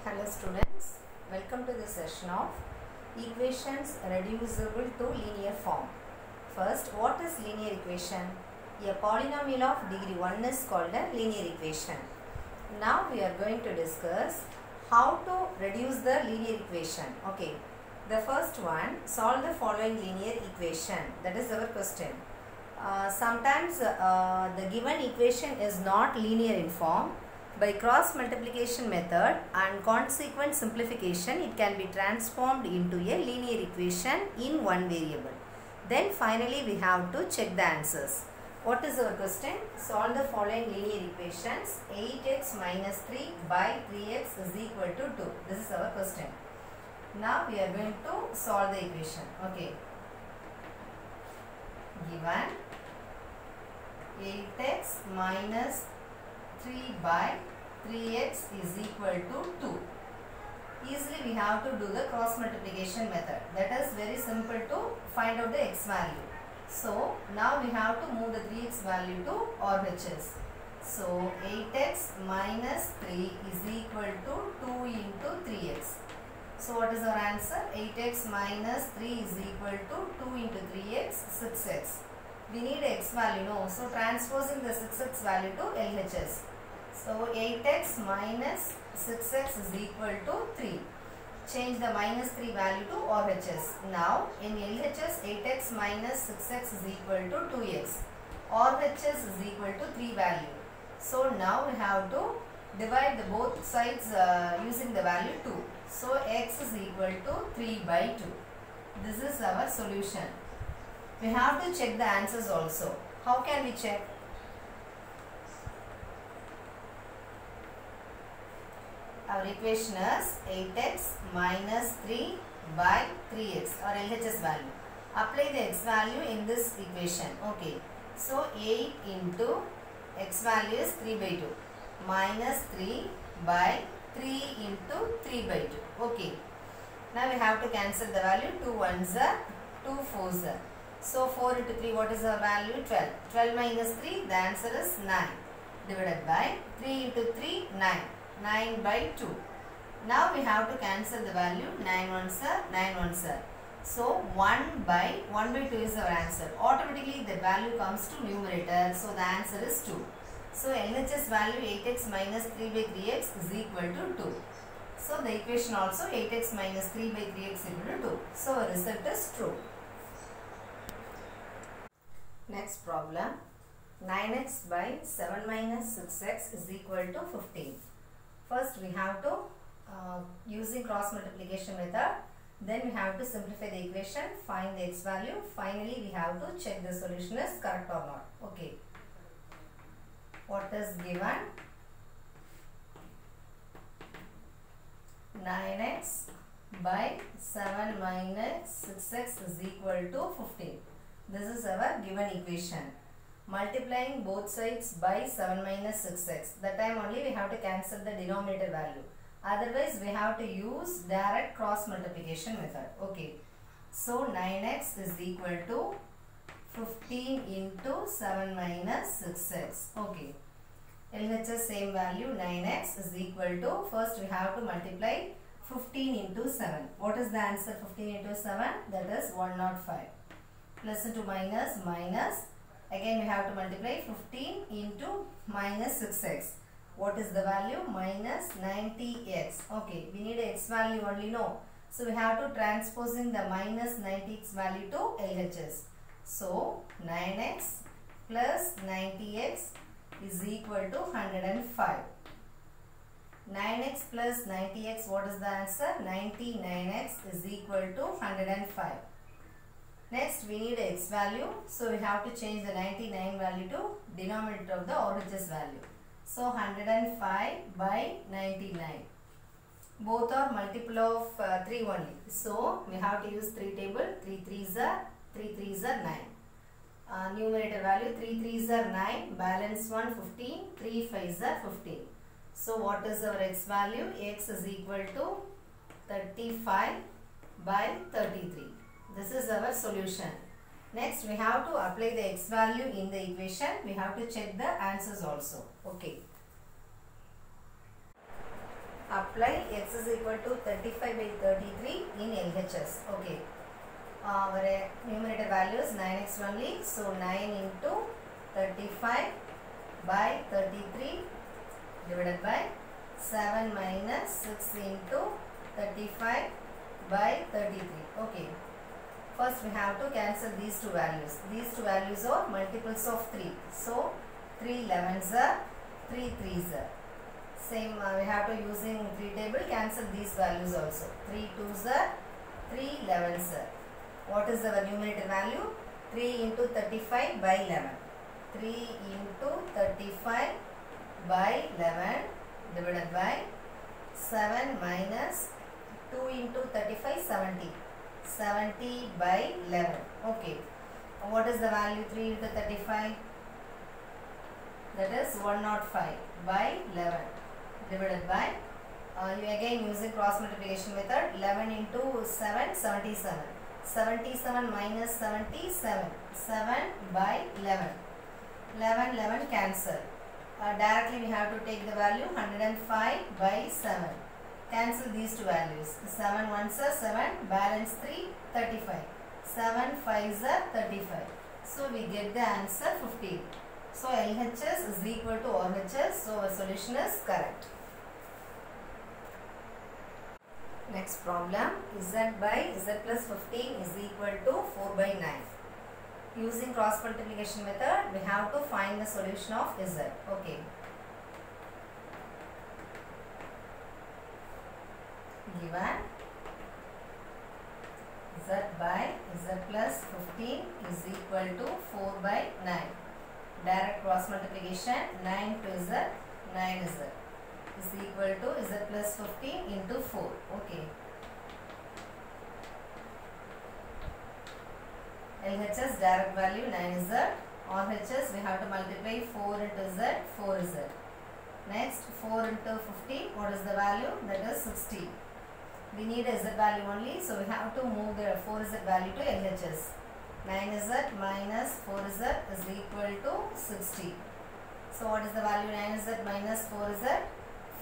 Hello students, welcome to the session of equations reducible to linear form. First, what is linear equation? A polynomial of degree 1 is called a linear equation. Now we are going to discuss how to reduce the linear equation. Okay, the first one, solve the following linear equation. That is our question. Sometimes the given equation is not linear in form. By cross multiplication method and consequent simplification, it can be transformed into a linear equation in one variable. Then finally we have to check the answers. What is our question? Solve the following linear equations. 8x minus 3 by 3x is equal to 2. This is our question. Now we are going to solve the equation. Okay. Given 8x minus 3 by 3x is equal to 2. Easily we have to do the cross multiplication method. That is very simple to find out the x value. So now we have to move the 3x value to RHS. So 8x minus 3 is equal to 2 into 3x. So what is our answer? 8x minus 3 is equal to 2 into 3x, 6x. We need x value, no? So transposing the 6x value to LHS. So 8x minus 6x is equal to 3. Change the minus 3 value to RHS. Now in LHS 8x minus 6x is equal to 2x. RHS is equal to 3 value. So now we have to divide the both sides using the value 2. So x is equal to 3 by 2. This is our solution. We have to check the answers also. How can we check? Our equation is 8x minus 3 by 3x or LHS value. Apply the x value in this equation. Okay. So 8 into x value is 3 by 2 minus 3 by 3 into 3 by 2. Okay. Now we have to cancel the value. 2 ones are 2 fours are. So 4 into 3, what is our value? 12. 12 minus 3, the answer is 9. Divided by 3 into 3, 9. 9 by 2. Now we have to cancel the value. 9 ones are 9 ones are. So 1 by 2 is our answer. Automatically the value comes to numerator. So the answer is 2. So LHS value 8x minus 3 by 3x is equal to 2. So the equation also 8x minus 3 by 3x is equal to 2. So our result is true. Next problem. 9x by 7 minus 6x is equal to 15. First we have to using cross multiplication method, then we have to simplify the equation, find the x value, finally we have to check the solution is correct or not. Okay. What is given? 9x by 7 minus 6x is equal to 15. This is our given equation. Multiplying both sides by 7 minus 6x. That time only we have to cancel the denominator value. Otherwise we have to use direct cross multiplication method. Okay. So 9x is equal to 15 into 7 minus 6x. Okay. LHS same value 9x is equal to, first we have to multiply 15 into 7. What is the answer? 15 into 7, that is 105. Plus into minus, minus. Again we have to multiply 15 into minus 6x. What is the value? Minus 90x. Okay, we need x value only, no. So we have to transposing the minus 90x value to LHS. So 9x plus 90x is equal to 105. 9x plus 90x, what is the answer? 99x is equal to 105. Next we need x value. So we have to change the 99 value to denominator of the RHS value. So 105 by 99. Both are multiple of 3 only. So we have to use 3 table. 3 3s are 9. Numerator value 3 3s are 9. Balance 1 15. 3 5s are 15. So what is our x value? X is equal to 35 by 33. This is our solution. Next we have to apply the x value in the equation. We have to check the answers also. Okay. Up apply x is equal to 35 by 33 in LHS. Okay. Our numerator value is 9x only. So 9 into 35 by 33 divided by 7 minus 6 into 35 by 33. Okay. First we have to cancel these two values. These two values are multiples of 3. So 3 11s are 3 3s are. Same we have to using 3 table cancel these values also. 3 2s are 3 11s are. What is our numerator value? 3 into 35 by 11. 3 into 35 by 11 divided by 7 minus 2 into 35 70. 70 by 11. Okay. What is the value? 3 into 35? That is 105 by 11 divided by you again using cross multiplication method. 11 into 7 77. 77 minus 77. 7 by 11. 11 11 cancel. Directly we have to take the value 105 by 7. Cancel these two values. 7 ones are 7, balance 3, 35. 7 5s are 35. So we get the answer 15. So LHS is equal to RHS. So our solution is correct. Next problem. Z by Z plus 15 is equal to 4 by 9. Using cross multiplication method, we have to find the solution of Z. Okay. Given Z by Z plus 15 is equal to 4 by 9. Direct cross multiplication, 9 to Z, 9Z is equal to Z plus 15 into 4. Okay. LHS direct value 9Z. RHS we have to multiply 4 into Z, 4Z. Next 4 into 15, what is the value? That is 60. We need a Z value only, so we have to move the 4Z value to LHS. 9Z minus 4Z is equal to 60. So what is the value? 9Z minus 4Z?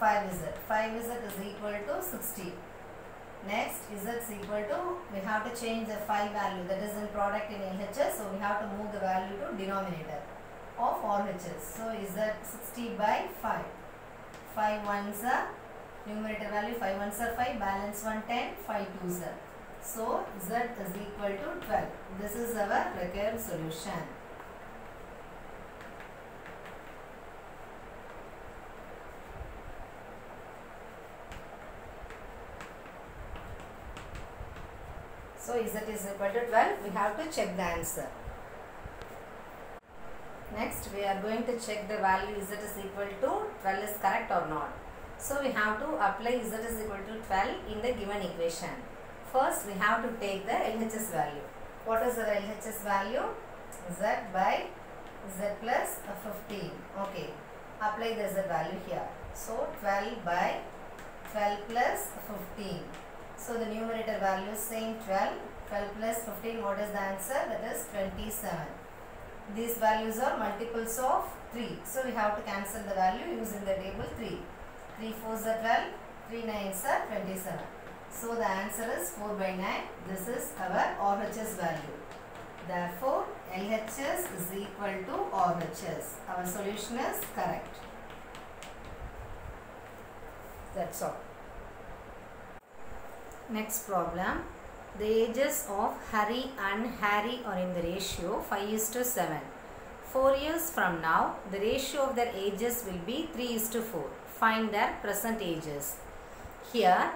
5Z. 5Z is equal to 60. Next, Z is equal to, we have to change the 5 value, that is in product in LHS, so we have to move the value to denominator of RHS. So Z 60 by 5. 5 ones are, numerator value 5 ones are 5, balance 1 10, 5 twos are. So Z is equal to 12. This is our required solution. So Z is equal to 12. We have to check the answer. Next we are going to check the value Z is equal to 12 is correct or not. So we have to apply Z is equal to 12 in the given equation. First we have to take the LHS value. What is our LHS value? Z by Z plus 15. Okay. Apply the Z value here. So 12 by 12 plus 15. So the numerator value is same 12. 12 plus 15, what is the answer? That is 27. These values are multiples of 3. So we have to cancel the value using the table 3. 3 4s are 12, 3 9s are 27. So the answer is 4 by 9. This is our RHS value. Therefore, LHS is equal to RHS. Our solution is correct. That's all. Next problem. The ages of Hari and Harry are in the ratio 5:7. 4 years from now, the ratio of their ages will be 3:4. Find their present ages. Here,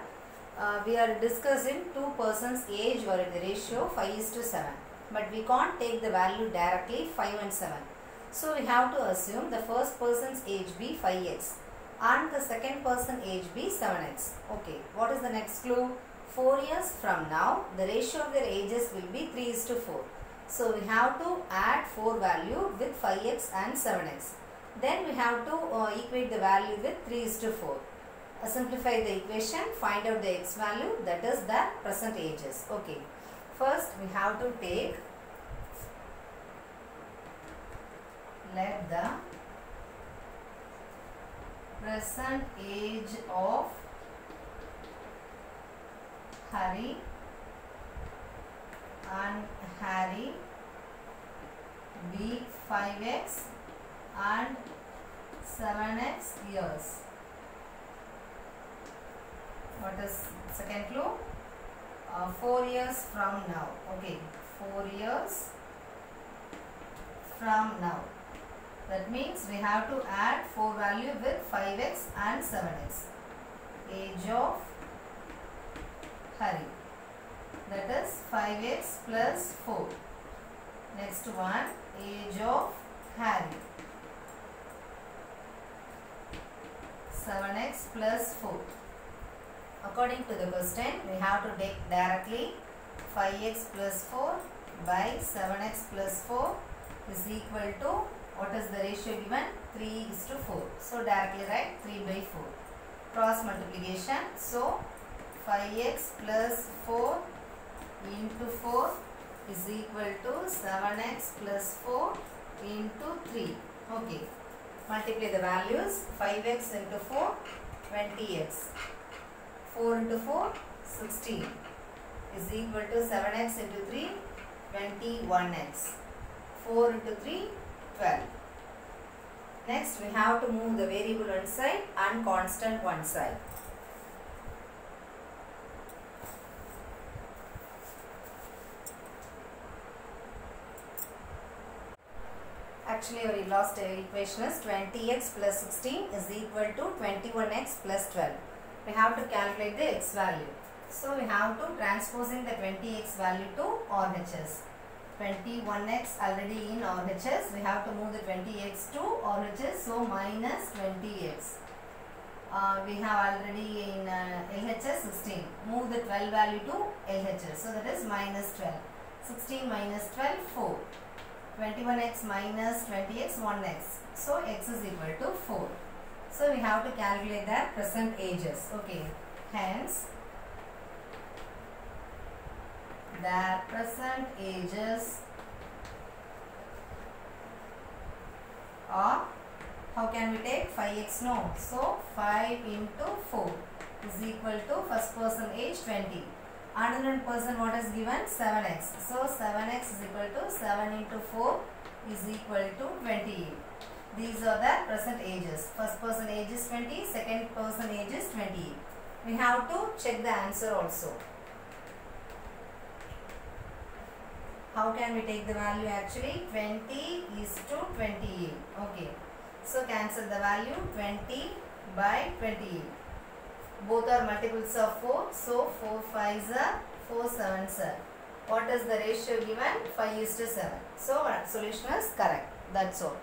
we are discussing two persons' age or in the ratio 5:7. But we can't take the value directly 5 and 7. So we have to assume the first person's age be 5x and the second person age be 7x. Okay, what is the next clue? 4 years from now, the ratio of their ages will be 3:4. So we have to add 4 value with 5x and 7x. Then we have to equate the value with 3:4. Simplify the equation, find out the x value, that is the present ages. Okay. First we have to take, let the present age of Hari and Harry. B 5x and 7x years. What is second clue? 4 years from now. Okay, 4 years from now. That means we have to add 4 value with 5x and 7x. Age of Hari. That is 5x plus 4. Next one, age of Harry. 7x plus 4. According to the question, we have to take directly 5x plus 4 by 7x plus 4 is equal to, what is the ratio given? 3:4. So directly write 3 by 4. Cross multiplication. So 5x plus 4 into 4 is equal to 7x plus 4 into 3. Okay. Multiply the values. 5x into 4, 20x. 4 into 4, 16 is equal to 7x into 3, 21x. 4 into 3, 12. Next, we have to move the variable one side and constant one side. Actually, our last equation is 20x plus 16 is equal to 21x plus 12. We have to calculate the x value. So, we have to transposing the 20x value to RHS. 21x already in RHS. We have to move the 20x to RHS. So, minus 20x. We have already in LHS 16. Move the 12 value to LHS. So, that is minus 12. 16 minus 12, 4. 21x minus 20x, 1x. So, x is equal to 4. So, we have to calculate the present ages. Okay. Hence, the present ages are, how can we take 5x? No. So, 5 into 4 is equal to first person age 20. Another person what is given? 7x. So, 7x is equal to 7 into 4 is equal to 28. These are the present ages. First person age is 20, second person age is 28. We have to check the answer also. How can we take the value actually? 20 is to 28. Okay. So, cancel the value 20 by 28. Both are multiples of 4. So, 4 5s are 4 7s are. What is the ratio given? 5:7. So, our solution is correct. That's all.